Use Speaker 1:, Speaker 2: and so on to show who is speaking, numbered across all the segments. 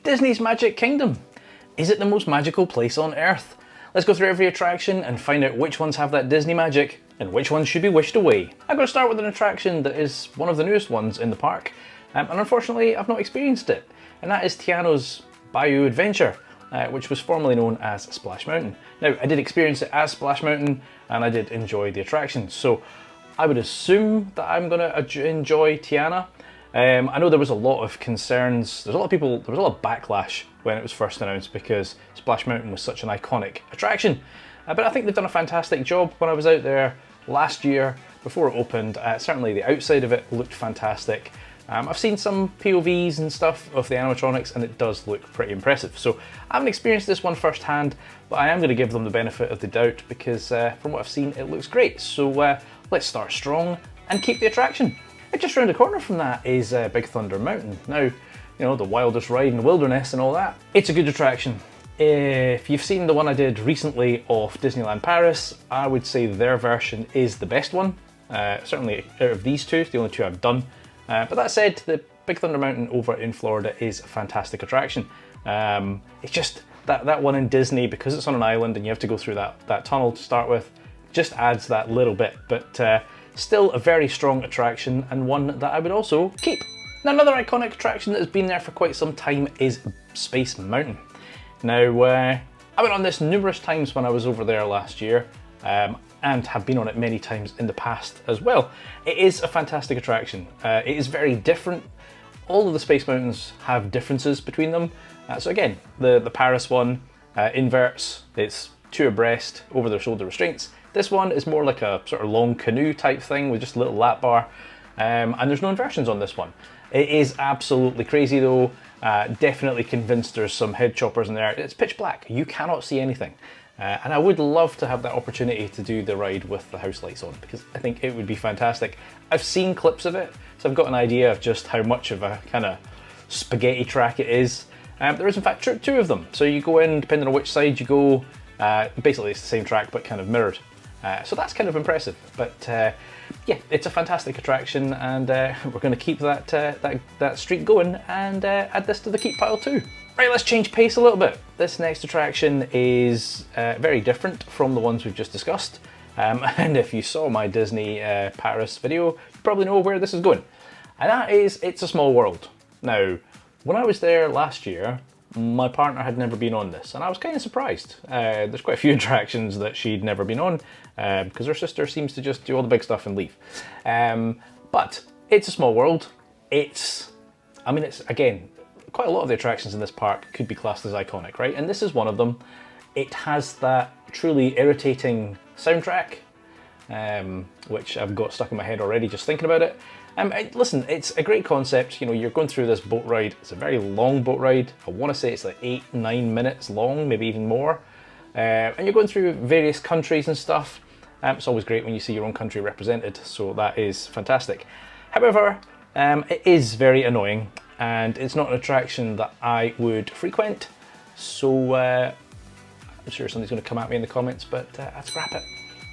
Speaker 1: Disney's Magic Kingdom. Is it the most magical place on Earth? Let's go through every attraction and find out which ones have that Disney magic and which ones should be wished away. I'm going to start with an attraction that is one of the newest ones in the park, and unfortunately I've not experienced it, and that is Tiana's Bayou Adventure, which was formerly known as Splash Mountain. Now, I did experience it as Splash Mountain and I did enjoy the attraction, so I would assume that I'm going to enjoy Tiana. I know there was a lot of concerns, there was a lot of backlash when it was first announced because Splash Mountain was such an iconic attraction. But I think they've done a fantastic job. When I was out there last year, before it opened, certainly the outside of it looked fantastic. I've seen some POVs and stuff of the animatronics and it does look pretty impressive. So I haven't experienced this one firsthand, but I am going to give them the benefit of the doubt because from what I've seen it looks great. So let's start strong and keep the attraction. And just round the corner from that is Big Thunder Mountain. Now, you know, the wildest ride in the wilderness and all that. It's a good attraction. If you've seen the one I did recently of Disneyland Paris, I would say their version is the best one. Certainly out of these two, it's the only two I've done. But that said, the Big Thunder Mountain over in Florida is a fantastic attraction. It's just that one in Disney, because it's on an island and you have to go through that tunnel to start with, just adds that little bit. But still a very strong attraction and one that I would also keep. Now, another iconic attraction that has been there for quite some time is Space Mountain. Now, I went on this numerous times when I was over there last year, and have been on it many times in the past as well. It is a fantastic attraction. It is very different. All of the Space Mountains have differences between them. So again, the Paris one inverts, it's two abreast, over their shoulder restraints. This one is more like a sort of long canoe type thing with just a little lap bar. And there's no inversions on this one. It is absolutely crazy though. Definitely convinced there's some head choppers in there. It's pitch black, you cannot see anything. And I would love to have that opportunity to do the ride with the house lights on because I think it would be fantastic. I've seen clips of it, so I've got an idea of just how much of a kind of spaghetti track it is. There is in fact two of them, so you go in, depending on which side you go, basically it's the same track but kind of mirrored. So that's kind of impressive, but yeah, it's a fantastic attraction and we're going to keep that streak going and add this to the keep pile too. Right, let's change pace a little bit. This next attraction is very different from the ones we've just discussed. And if you saw my Disney Paris video, you probably know where this is going. And that is It's a Small World. Now, when I was there last year, my partner had never been on this, and I was kind of surprised. There's quite a few attractions that she'd never been on, because her sister seems to just do all the big stuff and leave. But It's a Small World. It's again, quite a lot of the attractions in this park could be classed as iconic, right? And this is one of them. It has that truly irritating soundtrack, which I've got stuck in my head already just thinking about it. Listen, it's a great concept. You know, you're going through this boat ride. It's a very long boat ride. I want to say it's like 8-9 minutes long, maybe even more. And you're going through various countries and stuff. It's always great when you see your own country represented, so that is fantastic. However, it is very annoying, and it's not an attraction that I would frequent. So I'm sure somebody's going to come at me in the comments, but let's scrap it.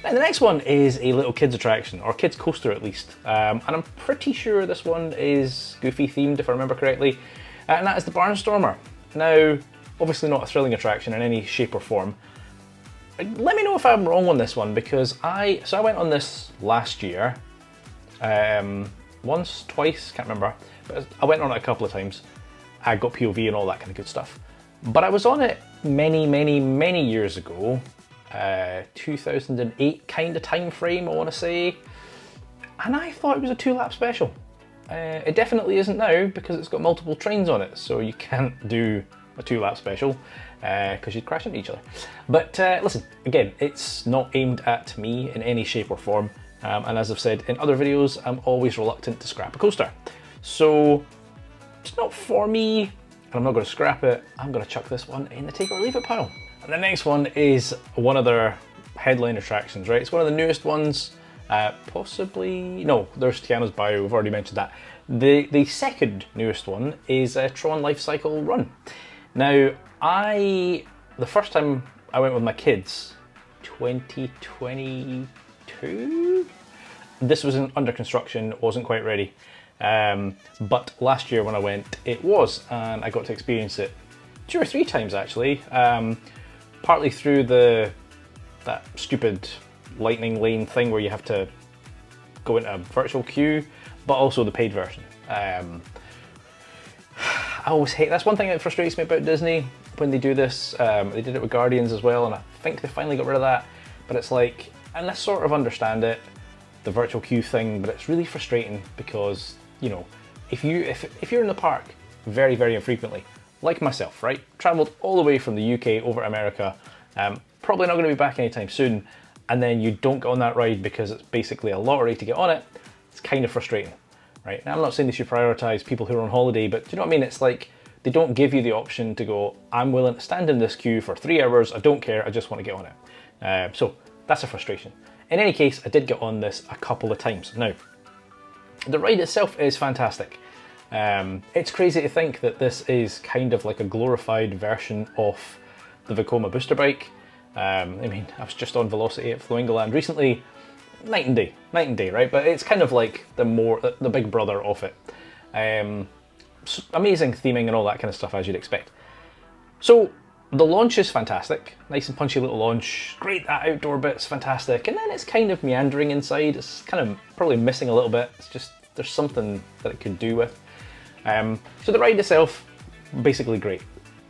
Speaker 1: And the next one is a little kids attraction, or kids coaster at least, and I'm pretty sure this one is Goofy themed if I remember correctly, and that is the Barnstormer. Now, obviously not a thrilling attraction in any shape or form. Let me know if I'm wrong on this one, because I went on this last year, once, twice, can't remember, but I went on it a couple of times. I got POV and all that kind of good stuff, but I was on it many years ago. 2008 kind of time frame, I want to say, and I thought it was a 2-lap special. It definitely isn't now because it's got multiple trains on it, so you can't do a 2-lap special because you'd crash into each other. But listen, again, it's not aimed at me in any shape or form, and as I've said in other videos, I'm always reluctant to scrap a coaster. So it's not for me, and I'm not going to scrap it. I'm going to chuck this one in the take or leave it pile. And the next one is one of their headline attractions, right? It's one of the newest ones, possibly, no, there's Tiana's Bayou, we've already mentioned that. The second newest one is TRON Lightcycle Run. Now, the first time I went with my kids, 2022? This was under construction, wasn't quite ready. But last year when I went, it was, and I got to experience it 2 or 3 times actually. Partly through that stupid lightning lane thing where you have to go into a virtual queue, but also the paid version. I always hate, that's one thing that frustrates me about Disney when they do this. They did it with Guardians as well, and I think they finally got rid of that. But it's like, and I sort of understand it, the virtual queue thing, but it's really frustrating because, you know, if you're in the park very, very infrequently, like myself, right? Traveled all the way from the UK over to America, probably not going to be back anytime soon, and then you don't get on that ride because it's basically a lottery to get on it. It's kind of frustrating, right? Now, I'm not saying they should prioritize people who are on holiday, but do you know what I mean? It's like they don't give you the option to go, I'm willing to stand in this queue for 3 hours, I don't care, I just want to get on it. So that's a frustration. In any case, I did get on this a couple of times. Now, the ride itself is fantastic. It's crazy to think that this is kind of like a glorified version of the Vekoma booster bike. I mean, I was just on Velocity at Floingaland recently, night and day, right? But it's kind of like the big brother of it. Amazing theming and all that kind of stuff, as you'd expect. So the launch is fantastic, nice and punchy little launch, great, that outdoor bit's fantastic, and then it's kind of meandering inside. It's kind of probably missing a little bit. It's just, there's something that it could do with. So the ride itself, basically great.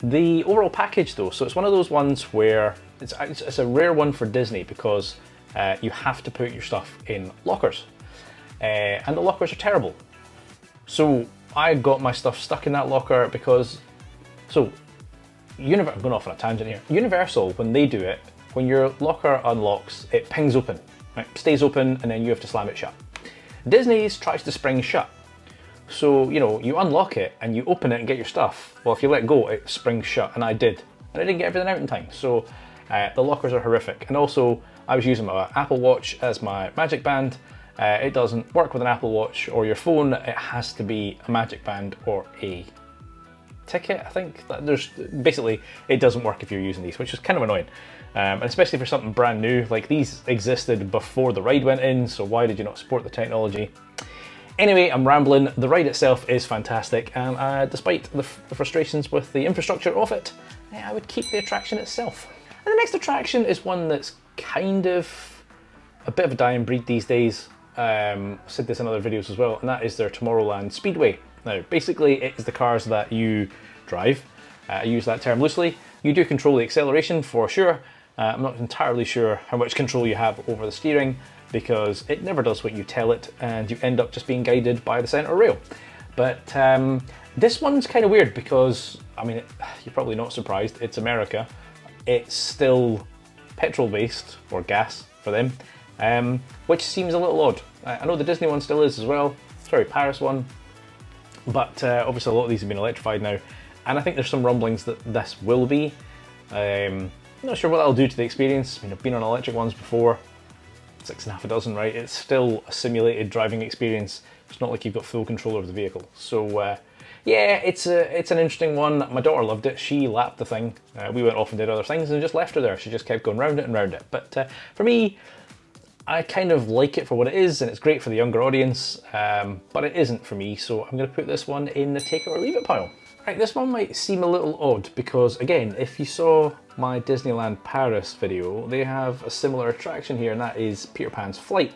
Speaker 1: The overall package though, so it's one of those ones where it's a rare one for Disney because you have to put your stuff in lockers, and the lockers are terrible. So I got my stuff stuck in that locker because, I'm going off on a tangent here. Universal, when they do it, when your locker unlocks, it pings open, right? Stays open, and then you have to slam it shut. Disney's tries to spring shut. So, you know, you unlock it and you open it and get your stuff. Well, if you let go, it springs shut, and I did. And I didn't get everything out in time. So the lockers are horrific. And also, I was using my Apple Watch as my Magic Band. It doesn't work with an Apple Watch or your phone. It has to be a Magic Band or a ticket, I think. Basically, it doesn't work if you're using these, which is kind of annoying. And especially for something brand new, like these existed before the ride went in, so why did you not support the technology? Anyway, I'm rambling. The ride itself is fantastic, and despite the frustrations with the infrastructure of it, I would keep the attraction itself. And the next attraction is one that's kind of a bit of a dying breed these days. I said this in other videos as well, and that is their Tomorrowland Speedway. Now, basically, it is the cars that you drive. I use that term loosely. You do control the acceleration for sure. I'm not entirely sure how much control you have over the steering because it never does what you tell it, and you end up just being guided by the center rail. But this one's kind of weird because, I mean, you're probably not surprised, it's America. It's still petrol-based, or gas for them, which seems a little odd. I know the Disney one still is as well, sorry, Paris one, but obviously a lot of these have been electrified now, and I think there's some rumblings that this will be. Not sure what that'll do to the experience. I mean, I've been on electric ones before, 6 1/2 right? It's still a simulated driving experience. It's not like you've got full control over the vehicle. So yeah, it's an interesting one. My daughter loved it. She lapped the thing. We went off and did other things and just left her there. She just kept going round it and round it. But for me, I kind of like it for what it is, and it's great for the younger audience, but it isn't for me, so I'm going to put this one in the take it or leave it pile. Right, this one might seem a little odd because, again, if you saw my Disneyland Paris video, they have a similar attraction here, and that is Peter Pan's Flight.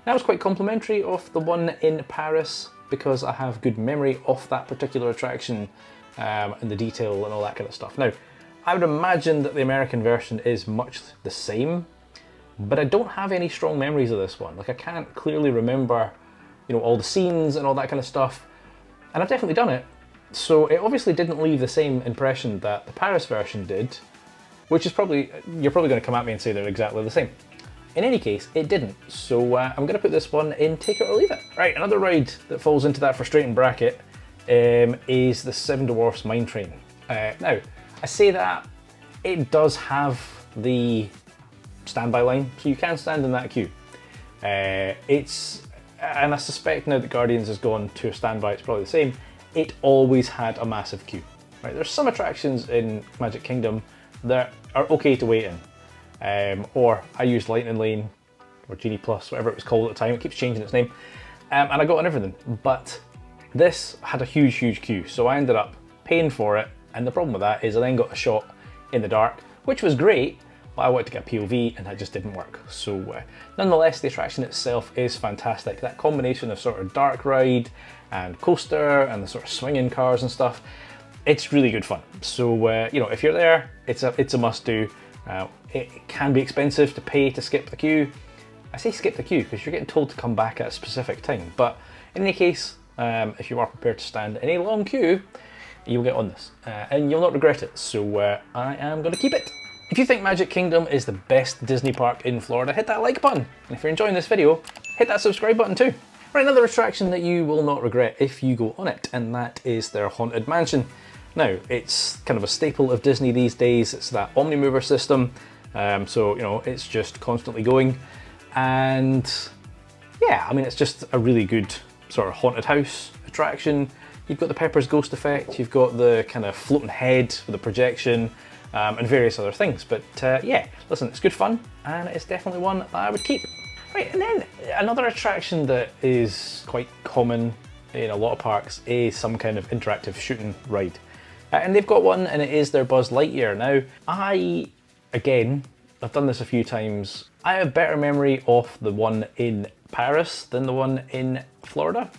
Speaker 1: That was quite complimentary of the one in Paris because I have good memory of that particular attraction and the detail and all that kind of stuff. Now, I would imagine that the American version is much the same, but I don't have any strong memories of this one. Like, I can't clearly remember, you know, all the scenes and all that kind of stuff, and I've definitely done it. So it obviously didn't leave the same impression that the Paris version did, which is probably, you're probably going to come at me and say they're exactly the same. In any case, it didn't. So I'm going to put this one in take it or leave it. Right, another ride that falls into that frustrating bracket is the Seven Dwarfs Mine Train. Now, I say that it does have the standby line, so you can stand in that queue. And I suspect now that Guardians has gone to a standby, it's probably the same. It always had a massive queue. Right, there's some attractions in Magic Kingdom that are okay to wait in, or I used Lightning Lane or Genie Plus, whatever it was called at the time. It keeps changing its name, and I got on everything. But This had a huge queue, so I ended up paying for it, and the problem with that is I then got a shot in the dark, which was great, but I wanted to get a POV and that just didn't work. So nonetheless, the attraction itself is fantastic. That combination of sort of dark ride and coaster and the sort of swinging cars and stuff, it's really good fun. So you know, if you're there, it's a must do. It can be expensive to pay to skip the queue. I say skip the queue because you're getting told to come back at a specific time, but in any case, if you are prepared to stand in a long queue, you'll get on this and you'll not regret it. So I am going to keep it. If you think Magic Kingdom is the best Disney park in Florida, hit that like button. And if you're enjoying this video, hit that subscribe button too. Right, another attraction that you will not regret if you go on it, and that is their Haunted Mansion. Now, it's kind of a staple of Disney these days. It's that Omnimover system. So, you know, it's just constantly going. And yeah, I mean, it's just a really good sort of haunted house attraction. You've got the Pepper's Ghost effect, you've got the kind of floating head with the projection, and various other things. But yeah, listen, it's good fun, and it's definitely one that I would keep. Right, and then another attraction that is quite common in a lot of parks is some kind of interactive shooting ride. And they've got one, and it is their Buzz Lightyear. Now, again, I've done this a few times. I have better memory of the one in Paris than the one in Florida.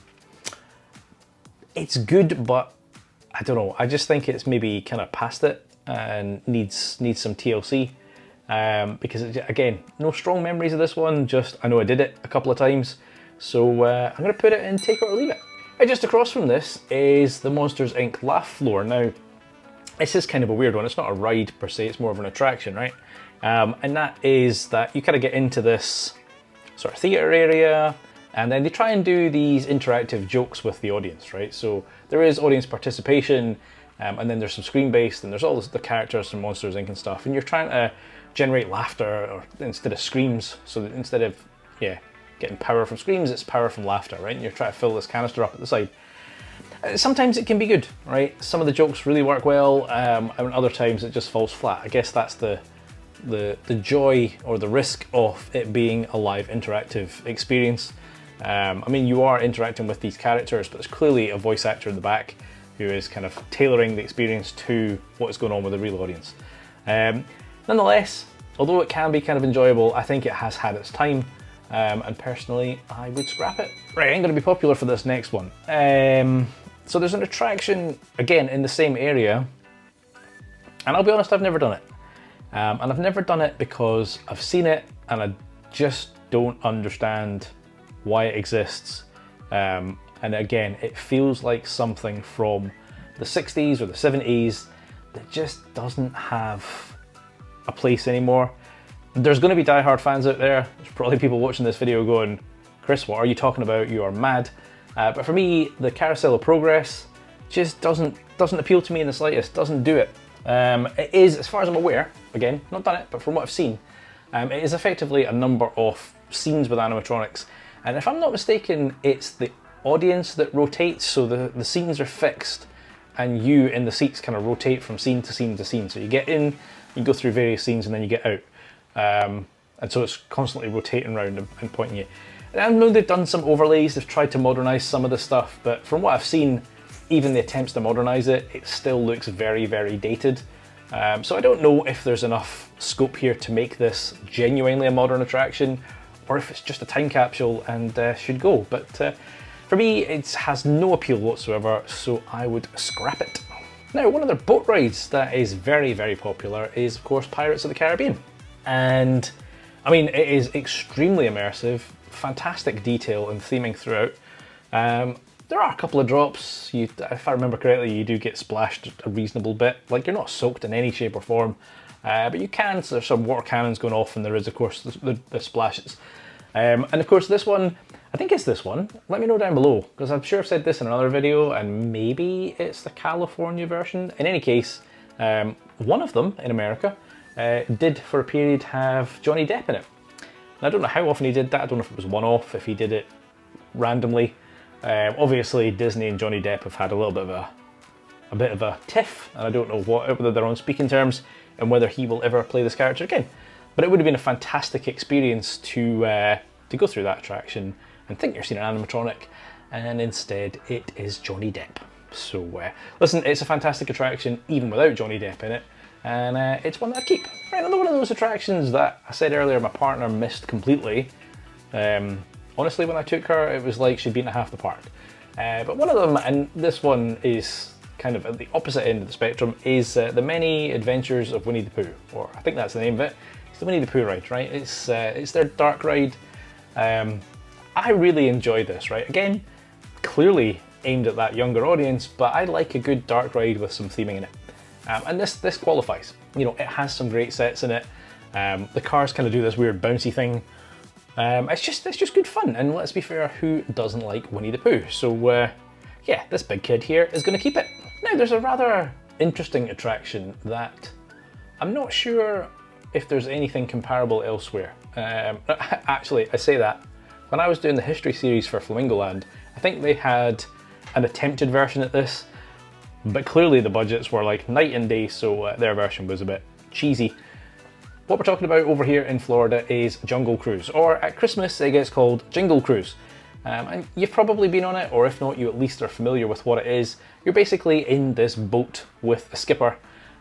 Speaker 1: It's good, but I don't know. I just think it's maybe kind of past it and needs some TLC. Because again, no strong memories of this one, just I know I did it a couple of times. So I'm going to put it in take it or leave it. Right, just across from this is the Monsters Inc. Laugh Floor. Now, this is kind of a weird one. It's not a ride per se, it's more of an attraction, right? And that is that you kind of get into this sort of theatre area, and then they try and do these interactive jokes with the audience, right? So there is audience participation, and then there's some screen-based, and there's all the characters from Monsters Inc. and stuff, and you're trying to generate laughter or instead of screams. So that instead of, yeah, getting power from screams, it's power from laughter, right? And you're trying to fill this canister up at the side. Sometimes it can be good, right? Some of the jokes really work well, and other times it just falls flat. I guess that's the joy or the risk of it being a live interactive experience. I mean, you are interacting with these characters, but there's clearly a voice actor in the back who is kind of tailoring the experience to what's going on with the real audience. Nonetheless, although it can be kind of enjoyable, I think it has had its time. And personally, I would scrap it. Right, I'm going to be popular for this next one. So there's an attraction, again, in the same area, and I'll be honest, I've never done it. And I've never done it because I've seen it and I just don't understand why it exists. And again, it feels like something from the 60s or the 70s that just doesn't have a place anymore. There's going to be diehard fans out there. There's probably people watching this video going, Chris, what are you talking about? You are mad. But for me, the Carousel of Progress just doesn't appeal to me in the slightest. Doesn't do it. It is, as far as I'm aware, again, not done it, but from what I've seen, it is effectively a number of scenes with animatronics. And if I'm not mistaken, it's the audience that rotates, so the scenes are fixed, and you in the seats kind of rotate from scene to scene to scene. So you get in, you go through various scenes, and then you get out. And so it's constantly rotating around and pointing you. And I know they've done some overlays, they've tried to modernise some of the stuff, but from what I've seen, even the attempts to modernise it, it still looks very, very dated. So I don't know if there's enough scope here to make this genuinely a modern attraction, or if it's just a time capsule and should go. But for me, it has no appeal whatsoever, so I would scrap it. Now, one of their boat rides that is very, very popular is, of course, Pirates of the Caribbean. And I mean, it is extremely immersive, fantastic detail and theming throughout. There are a couple of drops. If I remember correctly, you do get splashed a reasonable bit. Like, you're not soaked in any shape or form, but you can. So there's some water cannons going off, and there is, of course, the splashes. And of course, this one, I think it's this one. Let me know down below, because I'm sure I've said this in another video, and maybe it's the California version. In any case, one of them in America did for a period have Johnny Depp in it. And I don't know how often he did that. I don't know if it was one-off, if he did it randomly. Obviously, Disney and Johnny Depp have had a little bit of a tiff, and I don't know whether they're on speaking terms and whether he will ever play this character again. But it would have been a fantastic experience to go through that attraction and think you're seeing an animatronic, and instead it is Johnny Depp. So listen, it's a fantastic attraction even without Johnny Depp in it, and it's one that I keep. Right, another one of those attractions that I said earlier my partner missed completely. Honestly, when I took her, it was like she'd been to half the park. But one of them, and this one is kind of at the opposite end of the spectrum, is The Many Adventures of Winnie the Pooh, or I think that's the name of it. It's the Winnie the Pooh ride, right? It's their dark ride. I really enjoyed this, right? Again, clearly aimed at that younger audience, but I like a good dark ride with some theming in it. And this qualifies. You know, it has some great sets in it. The cars kind of do this weird bouncy thing. It's just good fun, and let's be fair, who doesn't like Winnie the Pooh? So yeah, this big kid here is going to keep it. Now, there's a rather interesting attraction that I'm not sure if there's anything comparable elsewhere. Actually, I say that. When I was doing the history series for Flamingoland, I think they had an attempted version of this, but clearly the budgets were like night and day, so their version was a bit cheesy. What we're talking about over here in Florida is Jungle Cruise, or at Christmas it gets called Jingle Cruise. And you've probably been on it, or if not, you at least are familiar with what it is. You're basically in this boat with a skipper,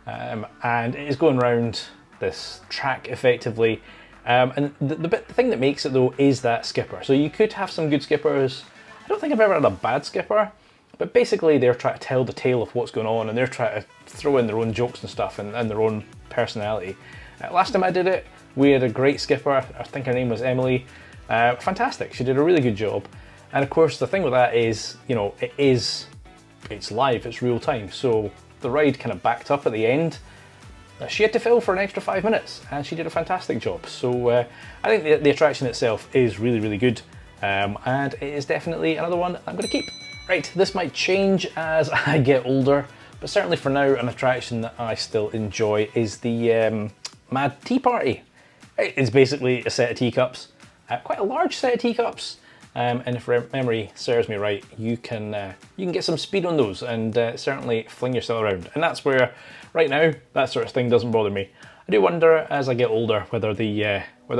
Speaker 1: and it is going around this track effectively. And the thing that makes it though is that skipper. So you could have some good skippers. I don't think I've ever had a bad skipper, but basically they're trying to tell the tale of what's going on, and they're trying to throw in their own jokes and stuff and their own personality. Last time I did it, we had a great skipper. I think her name was Emily. Fantastic, she did a really good job. And of course the thing with that is, you know, it's live, it's real time. So the ride kind of backed up at the end. She had to fill for an extra 5 minutes, and she did a fantastic job. So I think the attraction itself is really, really good. And it is definitely another one I'm going to keep. Right, this might change as I get older, but certainly for now, an attraction that I still enjoy is the Mad Tea Party. It's basically a set of teacups, quite a large set of teacups, and if memory serves me right, you can get some speed on those and certainly fling yourself around. And that's where, right now, that sort of thing doesn't bother me. I do wonder as I get older whether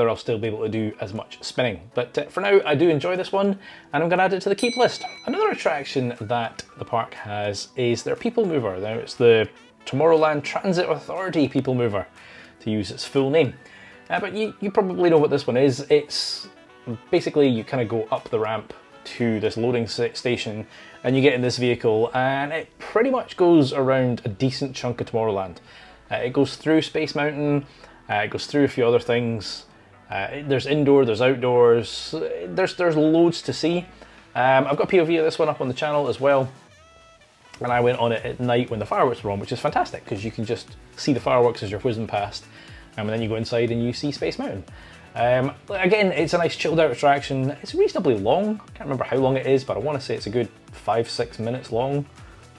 Speaker 1: I'll still be able to do as much spinning. But for now, I do enjoy this one, and I'm going to add it to the keep list. Another attraction that the park has is their People Mover. Now, it's the Tomorrowland Transit Authority People Mover, to use its full name. But you probably know what this one is. It's basically you kind of go up the ramp to this loading station, and you get in this vehicle, and it pretty much goes around a decent chunk of Tomorrowland. It goes through Space Mountain, it goes through a few other things. There's indoor, there's outdoors, there's loads to see. I've got a POV of this one up on the channel as well, and I went on it at night when the fireworks were on, which is fantastic because you can just see the fireworks as you're whizzing past, and then you go inside and you see Space Mountain. Again, it's a nice chilled out attraction. It's reasonably long. I can't remember how long it is, but I want to say it's a good 5-6 minutes long.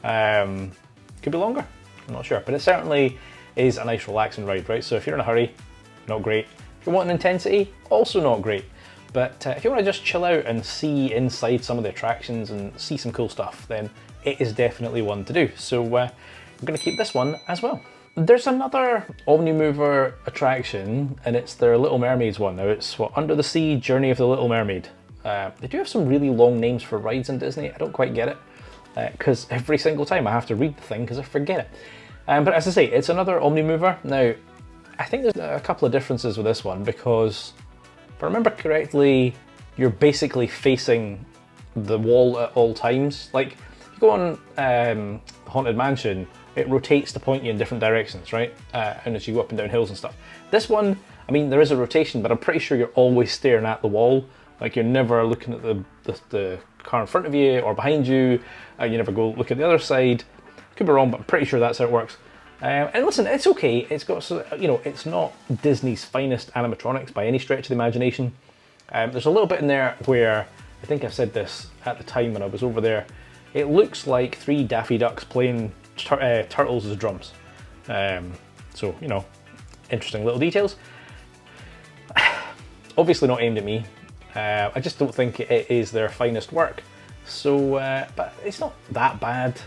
Speaker 1: Could be longer, I'm not sure, but it certainly is a nice relaxing ride, right? So if you're in a hurry, not great. If you want intensity, also not great. But if you want to just chill out and see inside some of the attractions and see some cool stuff, then it is definitely one to do. So I'm going to keep this one as well. There's another Omnimover attraction, and it's their Little Mermaids one. Now it's what, Under the Sea Journey of the Little Mermaid. They do have some really long names for rides in Disney. I don't quite get it, because every single time I have to read the thing because I forget it. But as I say, it's another Omnimover. Now, I think there's a couple of differences with this one, because if I remember correctly, you're basically facing the wall at all times. Like, if you go on Haunted Mansion, it rotates to point you in different directions, right? And as you go up and down hills and stuff. This one, I mean, there is a rotation, but I'm pretty sure you're always staring at the wall. Like, you're never looking at the car in front of you or behind you. You never go look at the other side. Could be wrong, but I'm pretty sure that's how it works. And listen, it's okay. It's got, you know, it's not Disney's finest animatronics by any stretch of the imagination. There's a little bit in there where, I think I said this at the time when I was over there, it looks like 3 Daffy Ducks playing turtles as drums. So, you know, interesting little details. Obviously not aimed at me. I just don't think it is their finest work. So, but it's not that bad.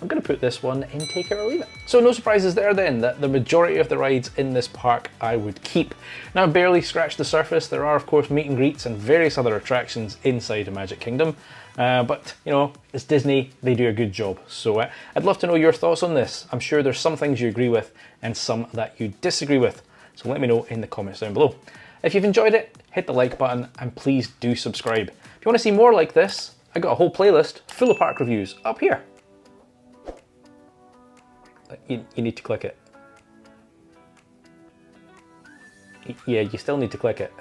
Speaker 1: I'm going to put this one in Take It or Leave It. So no surprises there then, that the majority of the rides in this park I would keep. Now, barely scratched the surface. There are of course meet and greets and various other attractions inside the Magic Kingdom. But, you know, it's Disney, they do a good job. So I'd love to know your thoughts on this. I'm sure there's some things you agree with and some that you disagree with. So let me know in the comments down below. If you've enjoyed it, hit the like button and please do subscribe. If you want to see more like this, I got a whole playlist full of park reviews up here. You need to click it. Yeah, you still need to click it.